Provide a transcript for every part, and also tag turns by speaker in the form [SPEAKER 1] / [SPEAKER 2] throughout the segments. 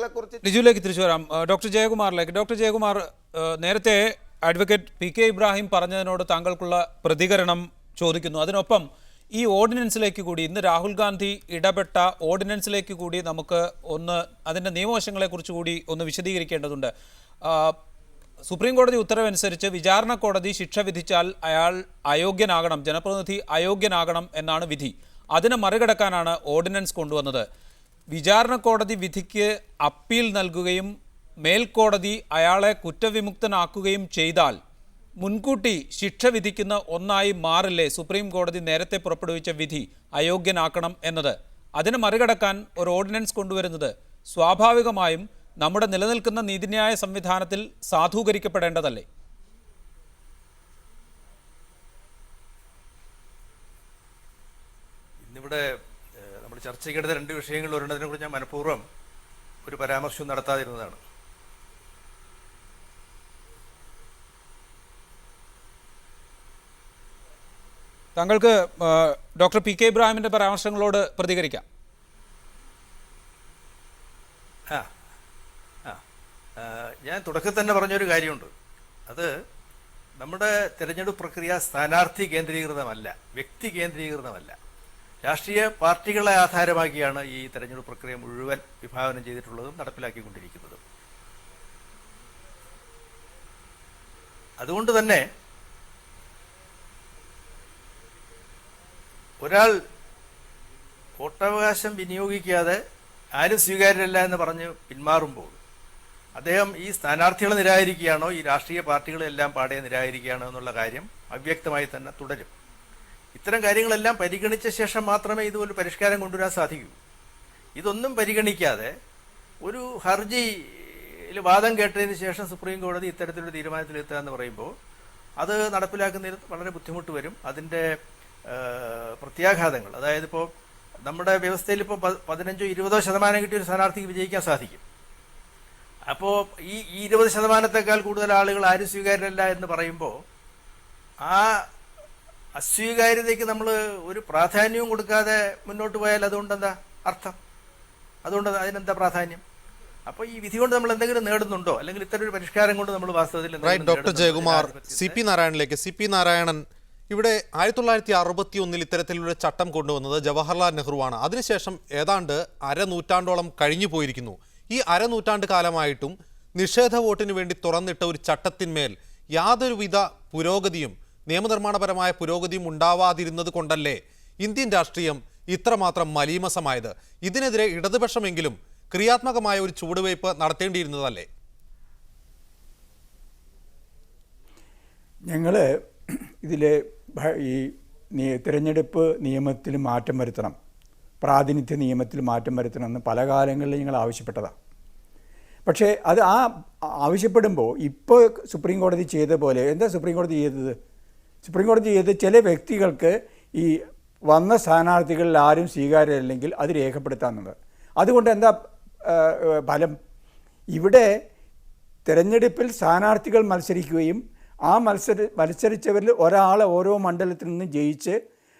[SPEAKER 1] സ്ഥാനാർത്ഥികളെക്കുറിച്ച്.
[SPEAKER 2] ലിജുവിലേക്ക് തിരിച്ചു വരാം. ഡോക്ടർ ജയകുമാർ, നേരത്തെ അഡ്വക്കേറ്റ് PK ഇബ്രാഹിം പറഞ്ഞതിനോട് താങ്കൾക്കുള്ള പ്രതികരണം ചോദിക്കുന്നു. അതിനൊപ്പം ഈ ഓർഡിനൻസിലേക്ക് കൂടി ഇന്ന് രാഹുൽ ഗാന്ധി ഇടപെട്ട ഓർഡിനൻസിലേക്ക് കൂടി നമുക്ക് അതിൻ്റെ നിയമവശങ്ങളെക്കുറിച്ച് കൂടി ഒന്ന് വിശദീകരിക്കേണ്ടതുണ്ട്. സുപ്രീം കോടതി ഉത്തരവനുസരിച്ച് വിചാരണ കോടതി ശിക്ഷ വിധിച്ചാൽ അയാൾ അയോഗ്യനാകണം, ജനപ്രതിനിധി അയോഗ്യനാകണം എന്നാണ് വിധി. അതിനെ മറികടക്കാനാണ് ഓർഡിനൻസ് കൊണ്ടുവന്നത്. വിചാരണ കോടതി വിധിക്ക് അപ്പീൽ നൽകുകയും മേൽക്കോടതി അയാളെ കുറ്റവിമുക്തനാക്കുകയും ചെയ്താൽ മുൻകൂട്ടി ശിക്ഷ വിധിക്കുന്ന ഒന്നായി മാറില്ലേ സുപ്രീം കോടതി നേരത്തെ പുറപ്പെടുവിച്ച വിധി അയോഗ്യനാക്കണം എന്നത്? അതിനെ മറികടക്കാൻ ഒരു ഓർഡിനൻസ് കൊണ്ടുവരുന്നത് സ്വാഭാവികമായും നമ്മുടെ നിലനിൽക്കുന്ന നീതിന്യായ സംവിധാനത്തിൽ സാധൂകരിക്കപ്പെടേണ്ടതല്ലേ?
[SPEAKER 3] ഇന്നിവിടെ നമ്മൾ ചർച്ച ചെയ്യേണ്ട രണ്ട് വിഷയങ്ങൾ ഒരെണ്ണത്തിനെ കുറിച്ച് ഞാൻ മനഃപൂർവ്വം ഒരു പരാമർശം നടത്താതിരുന്നതാണ്.
[SPEAKER 2] താങ്കൾക്ക് ഡോക്ടർ PK ഇബ്രാഹിമിന്റെ പരാമർശങ്ങളോട് പ്രതികരിക്കാം.
[SPEAKER 3] ഞാൻ തുടക്കത്തിൽ തന്നെ പറഞ്ഞൊരു കാര്യമുണ്ട്. അത് നമ്മുടെ തിരഞ്ഞെടുപ്പ് പ്രക്രിയ സ്ഥാനാർത്ഥി കേന്ദ്രീകൃതമല്ല, വ്യക്തി കേന്ദ്രീകൃതമല്ല. രാഷ്ട്രീയ പാർട്ടികളെ ആധാരമാക്കിയാണ് ഈ തെരഞ്ഞെടുപ്പ് പ്രക്രിയ മുഴുവൻ വിഭാവനം ചെയ്തിട്ടുള്ളതും നടപ്പിലാക്കിക്കൊണ്ടിരിക്കുന്നതും. അതുകൊണ്ട് തന്നെ ഒരാൾ വോട്ടവകാശം വിനിയോഗിക്കാതെ ആരും സ്വീകാര്യരല്ല എന്ന് പറഞ്ഞ് പിന്മാറുമ്പോൾ അദ്ദേഹം ഈ സ്ഥാനാർത്ഥികളെ നിരാകരിക്കുകയാണോ, ഈ രാഷ്ട്രീയ പാർട്ടികളെല്ലാം പാടെ നിരാകരിക്കുകയാണോ എന്നുള്ള കാര്യം അവ്യക്തമായി തന്നെ തുടരും. ഇത്തരം കാര്യങ്ങളെല്ലാം പരിഗണിച്ച ശേഷം മാത്രമേ ഇതുപോലെ പരിഷ്കാരം കൊണ്ടുവരാൻ സാധിക്കൂ. ഇതൊന്നും പരിഗണിക്കാതെ ഒരു ഹർജിയിൽ വാദം കേട്ടതിന് ശേഷം സുപ്രീം കോടതി ഇത്തരത്തിലൊരു തീരുമാനത്തിലെത്തുക എന്ന് പറയുമ്പോൾ അത് നടപ്പിലാക്കുന്നതിന് വളരെ ബുദ്ധിമുട്ട് വരും. അതിൻ്റെ പ്രത്യാഘാതങ്ങൾ, അതായത് ഇപ്പോൾ നമ്മുടെ വ്യവസ്ഥയിൽ ഇപ്പോൾ 15-20% കിട്ടിയൊരു സ്ഥാനാർത്ഥിക്ക് വിജയിക്കാൻ സാധിക്കും. അപ്പോൾ ഈ 20%-ത്തേക്കാൾ കൂടുതൽ ആളുകൾ ആരും സ്വീകാര്യരല്ല എന്ന് പറയുമ്പോൾ ആ അസ്വീകാര്യതയ്ക്ക് നമ്മൾ ഒരു പ്രാധാന്യവും കൊടുക്കാതെ മുന്നോട്ട് പോയാൽ അതുകൊണ്ടെന്താ അർത്ഥം? അതുകൊണ്ട് അതിനെന്താ പ്രാധാന്യം? അപ്പോൾ ഈ വിധി കൊണ്ട് നമ്മൾ എന്തെങ്കിലും നേടുന്നുണ്ടോ, അല്ലെങ്കിൽ ഇത്തരം ഒരു പരിഷ്കാരം കൊണ്ട് നമ്മൾ വാസ്തവത്തിൽ?
[SPEAKER 4] Doctor Jayakumar, CP നാരായണനിലേക്ക്. CP Narayanan, ഇവിടെ 1961 ഇത്തരത്തിലൊരു ചട്ടം കൊണ്ടുവന്നത് ജവഹർലാൽ നെഹ്റുവാണ്. അതിനുശേഷം ഏതാണ്ട് അരനൂറ്റാണ്ടോളം കഴിഞ്ഞു പോയിരിക്കുന്നു. ഈ അരനൂറ്റാണ്ട് കാലമായിട്ടും നിഷേധ വോട്ടിന് വേണ്ടി തുറന്നിട്ട ഒരു ചട്ടത്തിന്മേൽ യാതൊരുവിധ പുരോഗതിയും, നിയമനിർമ്മാണപരമായ പുരോഗതിയും ഉണ്ടാവാതിരുന്നത് കൊണ്ടല്ലേ ഇന്ത്യൻ രാഷ്ട്രീയം ഇത്രമാത്രം മലീമസമായത്? ഇതിനെതിരെ ഇടതുപക്ഷമെങ്കിലും ക്രിയാത്മകമായ ഒരു ചുവടുവയ്പ് നടത്തേണ്ടിയിരുന്നതല്ലേ?
[SPEAKER 5] ഞങ്ങൾ ഇതിൽ ഈ തിരഞ്ഞെടുപ്പ് നിയമത്തിൽ മാറ്റം വരുത്തണം, പ്രാതിനിധ്യ നിയമത്തിൽ മാറ്റം വരുത്തണമെന്ന് പല കാലങ്ങളിൽ ഞങ്ങൾ ആവശ്യപ്പെട്ടതാണ്. പക്ഷേ അത് ആവശ്യപ്പെടുമ്പോൾ ഇപ്പോൾ സുപ്രീം കോടതി ചെയ്ത പോലെ എന്താ സുപ്രീം കോടതി ചെയ്തത്? സുപ്രീം കോടതി ചെയ്തത് ചില വ്യക്തികൾക്ക് ഈ വന്ന സ്ഥാനാർത്ഥികളിൽ ആരും സ്വീകാര്യമല്ലെങ്കിൽ അത് രേഖപ്പെടുത്താമെന്നത്. അതുകൊണ്ട് എന്താ ഫലം? ഇവിടെ തിരഞ്ഞെടുപ്പിൽ സ്ഥാനാർത്ഥികൾ മത്സരിക്കുകയും ആ മത്സരിച്ചവരിൽ ഒരാളെ ഓരോ മണ്ഡലത്തിൽ നിന്നും ജയിച്ച്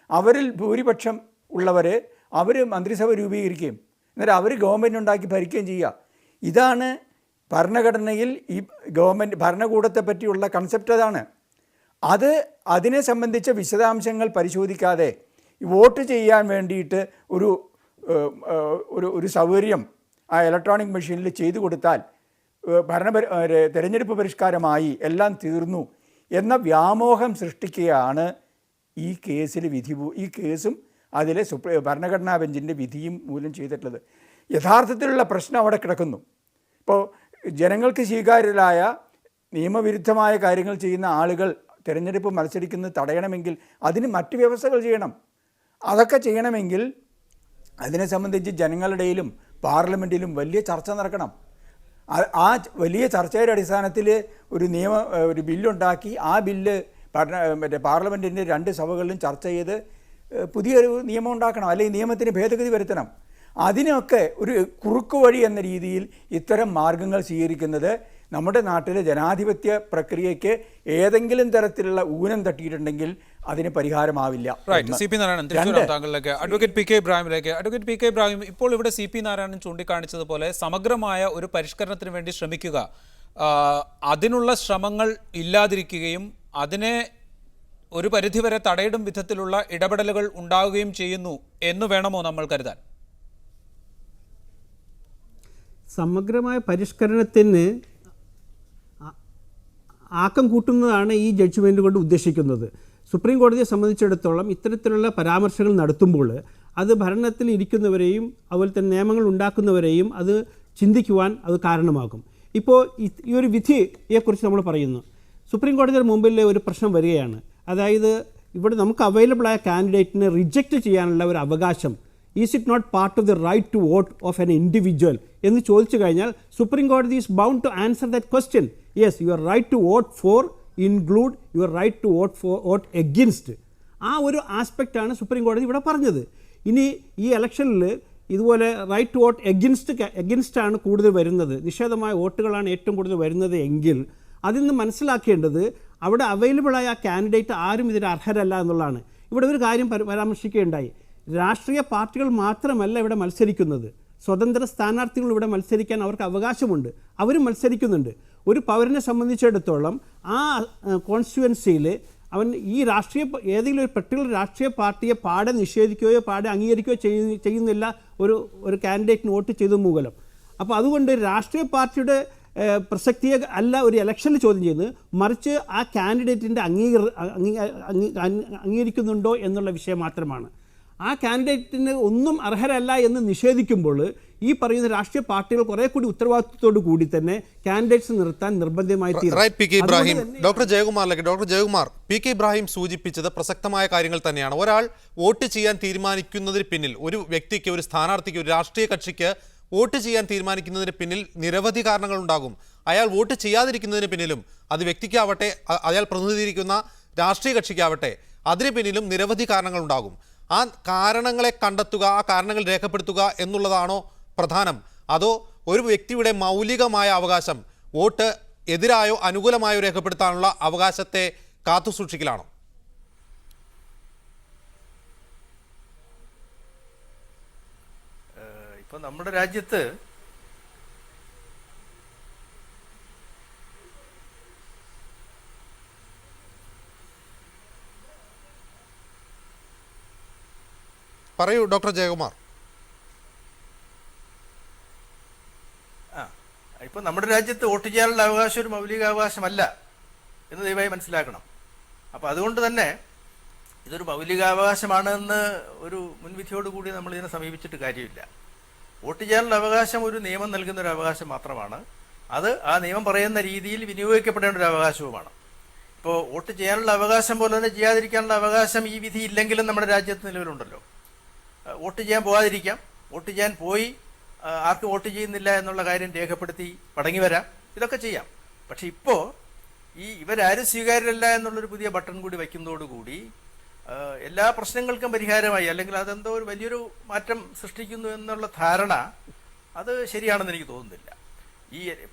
[SPEAKER 5] അവരിൽ ഭൂരിപക്ഷം ഉള്ളവരെ അവർ മന്ത്രിസഭ രൂപീകരിക്കുകയും എന്നിട്ട് അവർ ഗവൺമെൻറ് ഉണ്ടാക്കി ഭരിക്കുകയും ചെയ്യുക. ഇതാണ് ഭരണഘടനയിൽ ഈ ഗവൺമെൻറ് ഭരണകൂടത്തെ പറ്റിയുള്ള കൺസെപ്റ്റ്. അതാണ് അതിനെ സംബന്ധിച്ച വിശദാംശങ്ങൾ പരിശോധിക്കാതെ വോട്ട് ചെയ്യാൻ വേണ്ടിയിട്ട് ഒരു സൗകര്യം ആ ഇലക്ട്രോണിക് മെഷീനിൽ ചെയ്തു കൊടുത്താൽ തിരഞ്ഞെടുപ്പ് പരിഷ്കാരമായി എല്ലാം തീർന്നു എന്ന വ്യാമോഹം സൃഷ്ടിക്കുകയാണ് ഈ കേസിൽ ഈ കേസും അതിലെ ഭരണഘടനാ ബെഞ്ചിൻ്റെ വിധിയും മൂലം ചെയ്തിട്ടുള്ളത്. യഥാർത്ഥത്തിലുള്ള പ്രശ്നം അവിടെ കിടക്കുന്നു. ഇപ്പോൾ ജനങ്ങൾക്ക് സ്വീകാര്യരായ നിയമവിരുദ്ധമായ കാര്യങ്ങൾ ചെയ്യുന്ന ആളുകൾ തിരഞ്ഞെടുപ്പ് മത്സരിക്കുന്നത് തടയണമെങ്കിൽ അതിന് മറ്റ് വ്യവസ്ഥകൾ ചെയ്യണം. അതൊക്കെ ചെയ്യണമെങ്കിൽ അതിനെ സംബന്ധിച്ച് ജനങ്ങളുടെയിലും പാർലമെൻറ്റിലും വലിയ ചർച്ച നടക്കണം. ആ വലിയ ചർച്ചയുടെ അടിസ്ഥാനത്തിൽ ഒരു ബില്ലുണ്ടാക്കി ആ ബില്ല് പാർലമെൻറ്റിൻ്റെ 2 സഭകളിലും ചർച്ച ചെയ്ത് പുതിയൊരു നിയമം ഉണ്ടാക്കണം, അല്ലെങ്കിൽ നിയമത്തിന് ഭേദഗതി വരുത്തണം. അതിനൊക്കെ ഒരു കുറുക്കു വഴി എന്ന രീതിയിൽ ഇത്തരം മാർഗങ്ങൾ സ്വീകരിക്കുന്നത് നമ്മുടെ നാട്ടിലെ ജനാധിപത്യ പ്രക്രിയയ്ക്ക് ഏതെങ്കിലും തരത്തിലുള്ള ഊനം തട്ടിയിട്ടുണ്ടെങ്കിൽ അതിന് പരിഹാരമാവില്ല.
[SPEAKER 2] സി പി നാരായണൻ, തിരിച്ചു താങ്കളിലേക്ക്. അഡ്വക്കേറ്റ് പി കെ ഇബ്രാഹിമിലേക്ക്. അഡ്വക്കേറ്റ് പി കെ ഇബ്രാഹിം, ഇപ്പോൾ ഇവിടെ സി പി നാരായണൻ ചൂണ്ടിക്കാണിച്ചതുപോലെ സമഗ്രമായ ഒരു പരിഷ്കരണത്തിന് വേണ്ടി ശ്രമിക്കുക, അതിനുള്ള ശ്രമങ്ങൾ ഇല്ലാതിരിക്കുകയും അതിനെ ഒരു പരിധിവരെ തടയിടും വിധത്തിലുള്ള ഇടപെടലുകൾ ഉണ്ടാവുകയും ചെയ്യുന്നു എന്ന് വേണമോ നമ്മൾ കരുതാൻ?
[SPEAKER 1] സമഗ്രമായ പരിഷ്കരണത്തിന് ആക്കം കൂട്ടുന്നതാണ് ഈ ജഡ്ജ്മെൻ്റ് കൊണ്ട് ഉദ്ദേശിക്കുന്നത്. സുപ്രീം കോടതിയെ സംബന്ധിച്ചിടത്തോളം ഇത്തരത്തിലുള്ള പരാമർശങ്ങൾ നടത്തുമ്പോൾ അത് ഭരണത്തിൽ ഇരിക്കുന്നവരെയും അതുപോലെ തന്നെ നിയമങ്ങൾ ഉണ്ടാക്കുന്നവരെയും അത് ചിന്തിക്കുവാൻ അത് കാരണമാകും. ഇപ്പോൾ ഈ ഒരു വിധിയെക്കുറിച്ച് നമ്മൾ പറയുന്നു. സുപ്രീം കോടതിയുടെ മുമ്പിൽ ഒരു പ്രശ്നം വരികയാണ്. അതായത് ഇവിടെ നമുക്ക് അവൈലബിളായ കാൻഡിഡേറ്റിനെ റിജക്റ്റ് ചെയ്യാനുള്ള ഒരു അവകാശം, is it not part of the right to vote of an individual എന്ന് ചോദിച്ചു കഴിഞ്ഞാൽ സുപ്രീം കോടതി is bound to answer that question. Yes, your right to vote for include your right to vote against. ആ ഒരു ആസ്പെക്റ്റാണ് supreme കോടതി ഇവിടെ പറഞ്ഞത്. ഇനി ഈ ഇലക്ഷനിൽ ഇതുപോലെ റൈറ്റ് ടു വോട്ട് എഗെയിൻസ്റ്റാണ് കൂടുതൽ വരുന്നത്, നിഷേധമായ വോട്ടുകളാണ് ഏറ്റവും കൂടുതൽ വരുന്നത് എങ്കിൽ അതിൽ നിന്ന് മനസ്സിലാക്കേണ്ടത് അവിടെ അവൈലബിളായ ആ കാൻഡിഡേറ്റ് ആരും ഇതിന് അർഹരല്ല എന്നുള്ളതാണ്. ഇവിടെ ഒരു കാര്യം പരാമർശിക്കുകയുണ്ടായി. രാഷ്ട്രീയ പാർട്ടികൾ മാത്രമല്ല ഇവിടെ മത്സരിക്കുന്നത്, സ്വതന്ത്ര സ്ഥാനാർത്ഥികൾ ഇവിടെ മത്സരിക്കാൻ അവർക്ക് അവകാശമുണ്ട്, അവരും മത്സരിക്കുന്നുണ്ട്. ഒരു പൗരനെ സംബന്ധിച്ചിടത്തോളം ആ കോൺസ്റ്റിറ്റ്യുവൻസിയിൽ അവൻ ഈ ഏതെങ്കിലും ഒരു പെർട്ടിക്കുലർ രാഷ്ട്രീയ പാർട്ടിയെ പാടെ നിഷേധിക്കുകയോ പാടെ അംഗീകരിക്കുകയോ ചെയ്യുന്നില്ല ഒരു കാൻഡിഡേറ്റിന് വോട്ട് ചെയ്ത മൂലം. അപ്പോൾ അതുകൊണ്ട് രാഷ്ട്രീയ പാർട്ടിയുടെ പ്രസക്തിയെ അല്ല ഒരു ഇലക്ഷനിൽ ചോദ്യം ചെയ്യുന്നത്, മറിച്ച് ആ കാൻഡിഡേറ്റിൻ്റെ അംഗീകരിക്കുന്നുണ്ടോ എന്നുള്ള വിഷയം മാത്രമാണ്. ആ കാൻഡിഡേറ്റിന് ഒന്നും അർഹരല്ല എന്ന് നിഷേധിക്കുമ്പോൾ ഈ പറയുന്ന രാഷ്ട്രീയ പാർട്ടികൾ കുറെ കൂടി ഉത്തരവാദിത്വത്തോടു കൂടി തന്നെ കാൻഡിഡേറ്റ്സ് നിർത്താൻ നിർബന്ധമായി തീരും.
[SPEAKER 4] Doctor Jayakumar, P K Ibrahim സൂചിപ്പിച്ചത് പ്രസക്തമായ കാര്യങ്ങൾ തന്നെയാണ്. ഒരാൾ വോട്ട് ചെയ്യാൻ തീരുമാനിക്കുന്നതിന് പിന്നിൽ, ഒരു വ്യക്തിക്ക്, ഒരു സ്ഥാനാർത്ഥിക്ക്, ഒരു രാഷ്ട്രീയ കക്ഷിക്ക് വോട്ട് ചെയ്യാൻ തീരുമാനിക്കുന്നതിന് പിന്നിൽ നിരവധി കാരണങ്ങൾ ഉണ്ടാകും. അയാൾ വോട്ട് ചെയ്യാതിരിക്കുന്നതിന് പിന്നിലും, അത് വ്യക്തിക്കാവട്ടെ അയാൾ പ്രതിനിധീകരിക്കുന്ന രാഷ്ട്രീയ കക്ഷിക്കാവട്ടെ, അതിന് പിന്നിലും നിരവധി കാരണങ്ങൾ ഉണ്ടാകും. ആ കാരണങ്ങളെ കണ്ടെത്തുക, ആ കാരണങ്ങൾ രേഖപ്പെടുത്തുക എന്നുള്ളതാണോ പ്രധാനം? അതോ ഒരു വ്യക്തിയുടെ മൗലികമായ അവകാശം, വോട്ട് എതിരായോ അനുകൂലമായോ രേഖപ്പെടുത്താനുള്ള അവകാശത്തെ കാത്തുസൂക്ഷിക്കലാണോ?
[SPEAKER 3] ഇപ്പൊ നമ്മുടെ രാജ്യത്ത്
[SPEAKER 4] പറയൂ ഡോക്ടർ ജയകുമാർ.
[SPEAKER 3] ഇപ്പൊ നമ്മുടെ രാജ്യത്ത് വോട്ട് ചെയ്യാനുള്ള അവകാശം ഒരു മൗലികാവകാശമല്ല എന്ന് ദയവായി മനസ്സിലാക്കണം. അപ്പൊ അതുകൊണ്ട് തന്നെ ഇതൊരു മൗലികാവകാശമാണെന്ന് ഒരു മുൻവിധിയോടുകൂടി നമ്മൾ ഇതിനെ സമീപിച്ചിട്ട് കാര്യമില്ല. വോട്ട് ചെയ്യാനുള്ള അവകാശം ഒരു നിയമം നൽകുന്ന ഒരു അവകാശം മാത്രമാണ്. അത് ആ നിയമം പറയുന്ന രീതിയിൽ വിനിയോഗിക്കപ്പെടേണ്ട ഒരു അവകാശവുമാണ്. ഇപ്പോൾ വോട്ട് ചെയ്യാനുള്ള അവകാശം പോലെ തന്നെ ചെയ്യാതിരിക്കാനുള്ള അവകാശം ഈ വിധി ഇല്ലെങ്കിലും നമ്മുടെ രാജ്യത്ത് നിലവിലുണ്ടല്ലോ. വോട്ട് ചെയ്യാൻ പോകാതിരിക്കാം, വോട്ട് ചെയ്യാൻ പോയി ആർക്കും വോട്ട് ചെയ്യുന്നില്ല എന്നുള്ള കാര്യം രേഖപ്പെടുത്തി മടങ്ങി വരാം, ഇതൊക്കെ ചെയ്യാം. പക്ഷെ ഇപ്പോൾ ഇവരാരും സ്വീകാര്യരല്ല എന്നുള്ളൊരു പുതിയ ബട്ടൺ കൂടി വയ്ക്കുന്നതോടുകൂടി എല്ലാ പ്രശ്നങ്ങൾക്കും പരിഹാരമായി, അല്ലെങ്കിൽ അതെന്തോ ഒരു വലിയൊരു മാറ്റം സൃഷ്ടിക്കുന്നു എന്നുള്ള ധാരണ അത് ശരിയാണെന്ന് എനിക്ക് തോന്നുന്നില്ല. ഈ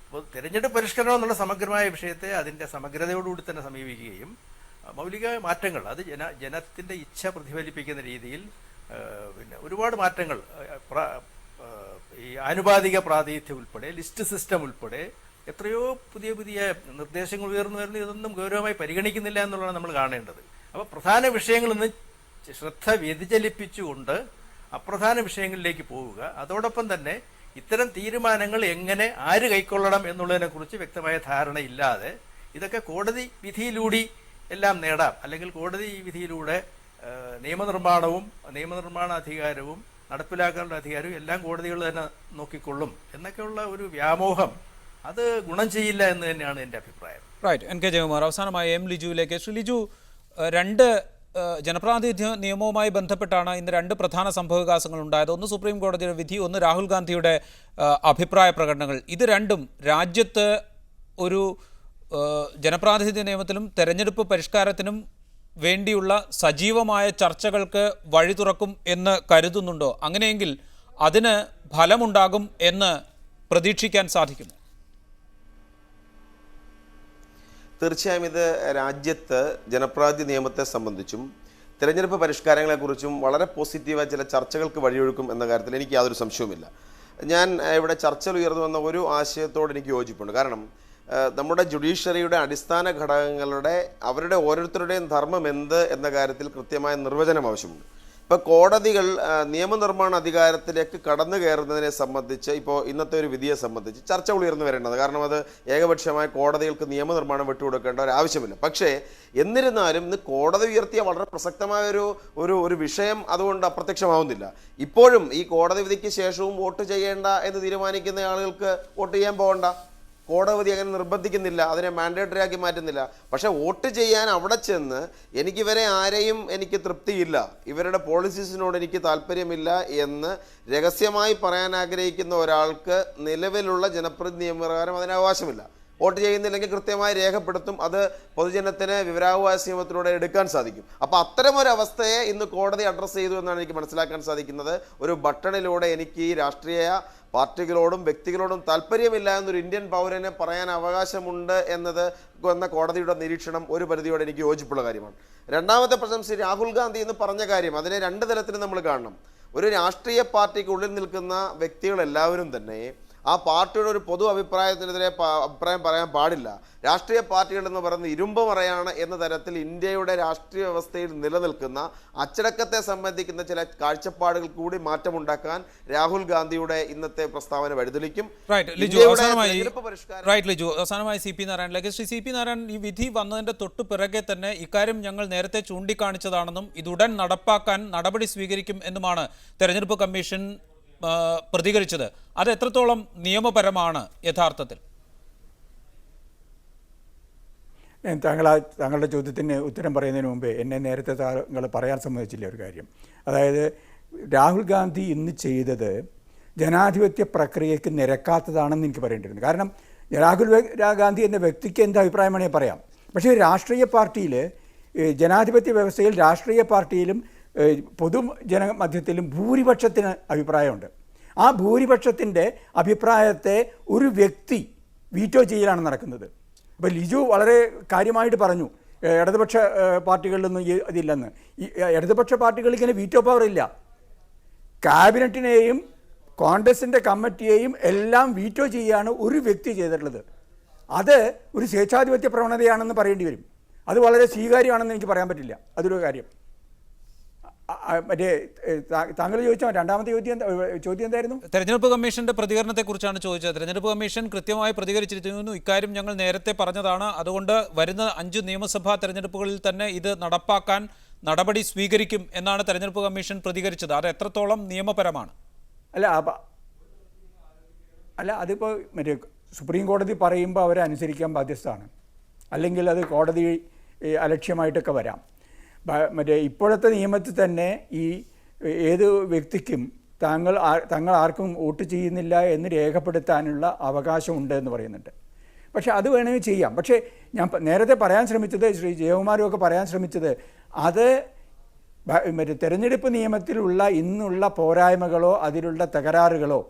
[SPEAKER 3] തെരഞ്ഞെടുപ്പ് പരിഷ്കരണം എന്നുള്ള സമഗ്രമായ വിഷയത്തെ അതിൻ്റെ സമഗ്രതയോടുകൂടി തന്നെ സമീപിക്കുകയും മൗലിക മാറ്റങ്ങൾ അത് ജനത്തിൻ്റെ ഇച്ഛ പ്രതിഫലിപ്പിക്കുന്ന രീതിയിൽ പിന്നെ ഒരുപാട് മാറ്റങ്ങൾ, ഈ ആനുപാതിക പ്രാതിനിധ്യം ഉൾപ്പെടെ, ലിസ്റ്റ് സിസ്റ്റം ഉൾപ്പെടെ എത്രയോ പുതിയ പുതിയ നിർദ്ദേശങ്ങൾ ഉയർന്നു വരുന്നു. ഇതൊന്നും ഗൗരവമായി പരിഗണിക്കുന്നില്ല എന്നുള്ളതാണ് നമ്മൾ കാണേണ്ടത്. അപ്പോൾ പ്രധാന വിഷയങ്ങളിൽ നിന്ന് ശ്രദ്ധ വ്യതിചലിപ്പിച്ചുകൊണ്ട് അപ്രധാന വിഷയങ്ങളിലേക്ക് പോവുക, അതോടൊപ്പം തന്നെ ഇത്തരം തീരുമാനങ്ങൾ എങ്ങനെ ആര് കൈക്കൊള്ളണം എന്നുള്ളതിനെക്കുറിച്ച് വ്യക്തമായ ധാരണയില്ലാതെ ഇതൊക്കെ കോടതി വിധിയിലൂടെ എല്ലാം നേടാം, അല്ലെങ്കിൽ കോടതി വിധിയിലൂടെ നിയമനിർമ്മാണവും നിയമനിർമ്മാണ അധികാരവും നടപ്പിലാക്കാനുള്ള അധികാരവും എല്ലാം കോടതികൾ തന്നെ നോക്കിക്കൊള്ളും എന്നൊക്കെയുള്ള ഒരു വ്യാമോഹം അത് ഗുണം ചെയ്യില്ല എന്ന് തന്നെയാണ് എൻ്റെ അഭിപ്രായം.
[SPEAKER 2] റൈറ്റ്. എൻ കെ ജയകുമാർ, അവസാനമായി എം ലിജുവിലേക്ക്. ശ്രീ ലിജു, രണ്ട് ജനപ്രാതിനിധ്യ നിയമവുമായി ബന്ധപ്പെട്ടാണ് ഇന്ന് രണ്ട് പ്രധാന സംഭവവികാസങ്ങൾ ഉണ്ടായത്. ഒന്ന് സുപ്രീം കോടതിയുടെ വിധി, ഒന്ന് രാഹുൽ ഗാന്ധിയുടെ അഭിപ്രായ പ്രകടനങ്ങൾ. ഇത് രണ്ടും രാജ്യത്ത് ഒരു ജനപ്രാതിനിധ്യ നിയമത്തിലും തെരഞ്ഞെടുപ്പ് പരിഷ്കാരത്തിനും വേണ്ടിയുള്ള സജീവമായ ചർച്ചകൾക്ക് വഴി തുറക്കും എന്ന് കരുതുന്നുണ്ടോ? അങ്ങനെയെങ്കിൽ അതിന് ഫലമുണ്ടാകും എന്ന് പ്രതീക്ഷിക്കാൻ സാധിക്കുന്നു?
[SPEAKER 6] തീർച്ചയായും ഇത് രാജ്യത്ത് ജനപ്രാതിനിധ്യ നിയമത്തെ സംബന്ധിച്ചും തിരഞ്ഞെടുപ്പ് പരിഷ്കാരങ്ങളെക്കുറിച്ചും വളരെ പോസിറ്റീവായ ചില ചർച്ചകൾക്ക് വഴിയൊഴുക്കും എന്ന കാര്യത്തിൽ എനിക്ക് യാതൊരു സംശയവുമില്ല. ഞാൻ ഇവിടെ ചർച്ചയിൽ ഉയർന്നു വന്ന ഒരു ആശയത്തോട് എനിക്ക് യോജിപ്പുണ്ട്. കാരണം നമ്മുടെ ജുഡീഷ്യറിയുടെ അടിസ്ഥാന ഘടകങ്ങളുടെ അവരുടെ ഓരോരുത്തരുടെയും ധർമ്മം എന്ത് എന്ന കാര്യത്തിൽ കൃത്യമായ നിർവചനം ആവശ്യമുണ്ട്. ഇപ്പോൾ കോടതികൾ നിയമനിർമ്മാണ അധികാരത്തിലേക്ക് കടന്നു കയറുന്നതിനെ സംബന്ധിച്ച് ഇപ്പോൾ ഇന്നത്തെ ഒരു വിധിയെ സംബന്ധിച്ച് ചർച്ച ഉയർന്നു വരേണ്ടത്. കാരണം അത് ഏകപക്ഷമായ കോടതികൾക്ക് നിയമനിർമ്മാണം വിട്ടുകൊടുക്കേണ്ട ഒരു ആവശ്യമില്ല. പക്ഷേ എന്നിരുന്നാലും ഇന്ന് കോടതി ഉയർത്തിയ വളരെ പ്രസക്തമായ ഒരു വിഷയം അതുകൊണ്ട് അപ്രത്യക്ഷമാവുന്നില്ല. ഇപ്പോഴും ഈ കോടതി വിധിക്ക് ശേഷവും വോട്ട് ചെയ്യേണ്ട എന്ന് തീരുമാനിക്കുന്ന ആളുകൾക്ക് വോട്ട് ചെയ്യാൻ പോകണ്ട. കോടതി അങ്ങനെ നിർബന്ധിക്കുന്നില്ല, അതിനെ മാൻഡേറ്ററി ആക്കി മാറ്റുന്നില്ല. പക്ഷെ വോട്ട് ചെയ്യാൻ അവിടെ ചെന്ന് എനിക്കിവരെ ആരെയും എനിക്ക് തൃപ്തിയില്ല, ഇവരുടെ പോളിസീസിനോട് എനിക്ക് താല്പര്യമില്ല എന്ന് രഹസ്യമായി പറയാൻ ആഗ്രഹിക്കുന്ന ഒരാൾക്ക് നിലവിലുള്ള ജനപ്രതിനിധി നിയമപ്രകാരം അതിന് അവകാശമില്ല. വോട്ട് ചെയ്യുന്നില്ലെങ്കിൽ കൃത്യമായി രേഖപ്പെടുത്തും. അത് പൊതുജനത്തിന് വിവരാവകാശ നിയമത്തിലൂടെ എടുക്കാൻ സാധിക്കും. അപ്പോൾ അത്തരമൊരവസ്ഥയെ ഇന്ന് കോടതി അഡ്രസ്സ് ചെയ്തു എന്നാണ് എനിക്ക് മനസ്സിലാക്കാൻ സാധിക്കുന്നത്. ഒരു ബട്ടണിലൂടെ എനിക്ക് ഈ രാഷ്ട്രീയ പാർട്ടികളോടും വ്യക്തികളോടും താല്പര്യമില്ല എന്നൊരു ഇന്ത്യൻ പൗരന് പറയാൻ അവകാശമുണ്ട് എന്ന കോടതിയുടെ നിരീക്ഷണം ഒരു പരിധിയോടെ എനിക്ക് യോജിപ്പുള്ള കാര്യമാണ്. രണ്ടാമത്തെ പ്രശ്നം ശ്രീ രാഹുൽ ഗാന്ധി എന്ന് പറഞ്ഞ കാര്യം, അതിനെ രണ്ട് തലത്തിൽ നമ്മൾ കാണണം. ഒരു രാഷ്ട്രീയ പാർട്ടിക്കുള്ളിൽ നിൽക്കുന്ന വ്യക്തികളെല്ലാവരും തന്നെ ആ പാർട്ടിയുടെ ഒരു പൊതു അഭിപ്രായത്തിനെതിരെ അഭിപ്രായം പറയാൻ പാടില്ല. രാഷ്ട്രീയ പാർട്ടികൾ എന്ന് പറയുന്നത് ഇരുമ്പ് മറയാണ് എന്ന തരത്തിൽ ഇന്ത്യയുടെ രാഷ്ട്രീയ വ്യവസ്ഥയിൽ നിലനിൽക്കുന്ന അച്ചടക്കത്തെ സംബന്ധിക്കുന്ന ചില കാഴ്ചപ്പാടുകൾ കൂടി മാറ്റമുണ്ടാക്കാൻ രാഹുൽ ഗാന്ധിയുടെ ഇന്നത്തെ പ്രസ്താവന വഴിതെളിക്കും.
[SPEAKER 2] അവസാനമായി സി പി നാരായണനിലേക്ക്. ശ്രീ സി പി നാരായണൻ, ഈ വിധി വന്നതിന്റെ തൊട്ടു പിറകെ തന്നെ ഇക്കാര്യം ഞങ്ങൾ നേരത്തെ ചൂണ്ടിക്കാണിച്ചതാണെന്നും ഇതുടൻ നടപ്പാക്കാൻ നടപടി സ്വീകരിക്കും എന്നുമാണ് തെരഞ്ഞെടുപ്പ് കമ്മീഷൻ പ്രതികരിച്ചത്. അത് എത്രത്തോളം നിയമപരമാണ് യഥാർത്ഥത്തിൽ?
[SPEAKER 5] താങ്കളുടെ ചോദ്യത്തിന് ഉത്തരം പറയുന്നതിന് മുമ്പേ എന്നെ നേരത്തെ താങ്കൾ പറയാൻ സമ്മതിച്ചില്ല ഒരു കാര്യം. അതായത് രാഹുൽ ഗാന്ധി ഇന്ന് ചെയ്തത് ജനാധിപത്യ പ്രക്രിയയ്ക്ക് നിരക്കാത്തതാണെന്ന് എനിക്ക് പറയേണ്ടിയിരുന്നു. കാരണം രാഹുൽ ഗാന്ധി എന്ന വ്യക്തിക്ക് എൻ്റെ അഭിപ്രായമാണെങ്കിൽ പറയാം. പക്ഷേ രാഷ്ട്രീയ പാർട്ടിയിൽ, ജനാധിപത്യ വ്യവസ്ഥയിൽ രാഷ്ട്രീയ പാർട്ടിയിലും പൊതുജനമധ്യത്തിലും ഭൂരിപക്ഷത്തിന് അഭിപ്രായമുണ്ട്. ആ ഭൂരിപക്ഷത്തിൻ്റെ അഭിപ്രായത്തെ ഒരു വ്യക്തി വീറ്റോ ചെയ്യലാണ് നടക്കുന്നത്. അപ്പോൾ ലിജു വളരെ കാര്യമായിട്ട് പറഞ്ഞു ഇടതുപക്ഷ പാർട്ടികളിലൊന്നും ഇതില്ലെന്ന്. ഈ ഇടതുപക്ഷ പാർട്ടികൾ ഇങ്ങനെ വീറ്റോ പവർ ഇല്ല. ക്യാബിനറ്റിനെയും കോൺഗ്രസിൻ്റെ കമ്മിറ്റിയെയും എല്ലാം വീറ്റോ ചെയ്യുകയാണ് ഒരു വ്യക്തി ചെയ്തിട്ടുള്ളത്. അത് ഒരു സ്വേച്ഛാധിപത്യ പ്രവണതയാണെന്ന് പറയേണ്ടി വരും. അത് വളരെ സ്വീകാര്യമാണെന്ന് എനിക്ക് പറയാൻ പറ്റില്ല. അതൊരു കാര്യം. മറ്റേ താങ്കൾ ചോദിച്ചോ രണ്ടാമത്തെ ചോദ്യം എന്തായിരുന്നു?
[SPEAKER 2] തെരഞ്ഞെടുപ്പ് കമ്മീഷന്റെ പ്രതികരണത്തെക്കുറിച്ചാണ് ചോദിച്ചത്. തെരഞ്ഞെടുപ്പ് കമ്മീഷൻ കൃത്യമായി പ്രതികരിച്ചിരിക്കുന്നു. ഇക്കാര്യം ഞങ്ങൾ നേരത്തെ പറഞ്ഞതാണ്, അതുകൊണ്ട് വരുന്ന 5 നിയമസഭാ തെരഞ്ഞെടുപ്പുകളിൽ തന്നെ ഇത് നടപ്പാക്കാൻ നടപടി സ്വീകരിക്കും എന്നാണ് തെരഞ്ഞെടുപ്പ് കമ്മീഷൻ പ്രതികരിച്ചത്. അത് എത്രത്തോളം നിയമപരമാണ്?
[SPEAKER 5] അല്ല അതിപ്പോൾ മറ്റേ സുപ്രീം കോടതി പറയുമ്പോൾ അവരെ അനുസരിക്കാൻ ബാധ്യസ്ഥമാണ്. അല്ലെങ്കിൽ അത് കോടതി അലക്ഷ്യമായിട്ടൊക്കെ വരാം. മറ്റേ ഇപ്പോഴത്തെ നിയമത്തിൽ തന്നെ ഈ ഏത് വ്യക്തിക്കും തങ്ങൾ ആർക്കും വോട്ട് ചെയ്യുന്നില്ല എന്ന് രേഖപ്പെടുത്താനുള്ള അവകാശമുണ്ട് എന്ന് പറയുന്നുണ്ട്. പക്ഷേ അത് വേണമെങ്കിൽ ചെയ്യാം. പക്ഷേ ഞാൻ നേരത്തെ പറയാൻ ശ്രമിച്ചത്, ശ്രീ ജയകുമാരും ഒക്കെ പറയാൻ ശ്രമിച്ചത്, അത് മറ്റേ തെരഞ്ഞെടുപ്പ് നിയമത്തിലുള്ള ഇന്നുള്ള പോരായ്മകളോ അതിലുള്ള തകരാറുകളോ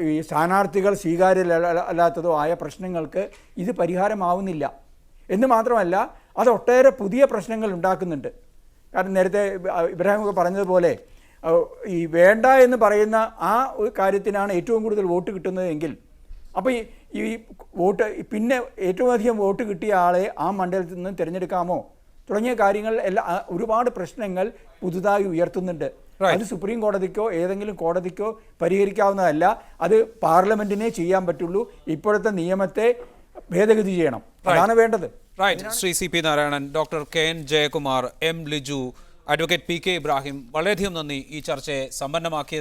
[SPEAKER 5] ഈ സ്ഥാനാർത്ഥികൾ സ്വീകാര്യമല്ലാത്തതോ ആയ പ്രശ്നങ്ങൾക്ക് ഇത് പരിഹാരമാവുന്നില്ല എന്ന് മാത്രമല്ല അത് ഒട്ടേറെ പുതിയ പ്രശ്നങ്ങൾ ഉണ്ടാക്കുന്നുണ്ട്. കാരണം നേരത്തെ ഇബ്രാഹിമൊക്കെ പറഞ്ഞതുപോലെ ഈ വേണ്ട എന്ന് പറയുന്ന ആ ഒരു കാര്യത്തിനാണ് ഏറ്റവും കൂടുതൽ വോട്ട് കിട്ടുന്നതെങ്കിൽ അപ്പോൾ ഈ വോട്ട് പിന്നെ ഏറ്റവും അധികം വോട്ട് കിട്ടിയ ആളെ ആ മണ്ഡലത്തിൽ നിന്ന് തിരഞ്ഞെടുക്കാമോ തുടങ്ങിയ കാര്യങ്ങൾ എല്ലാം ഒരുപാട് പ്രശ്നങ്ങൾ പുതുതായി ഉയർത്തുന്നുണ്ട്. അത് സുപ്രീം കോടതിക്കോ ഏതെങ്കിലും കോടതിക്കോ പരിഹരിക്കാവുന്നതല്ല. അത് പാർലമെന്റിനെ ചെയ്യാൻ പറ്റുള്ളൂ. ഇപ്പോഴത്തെ നിയമത്തെ ഭേദഗതി ചെയ്യണം, അതാണ് വേണ്ടത്.
[SPEAKER 2] Shri C P Narayanan, doctor KN Jayakumar, M Liju, advocate PK Ibrahim, വളരെയധികം നന്ദി ഈ ചർച്ചയെ സമ്പന്നമാക്കിയത്.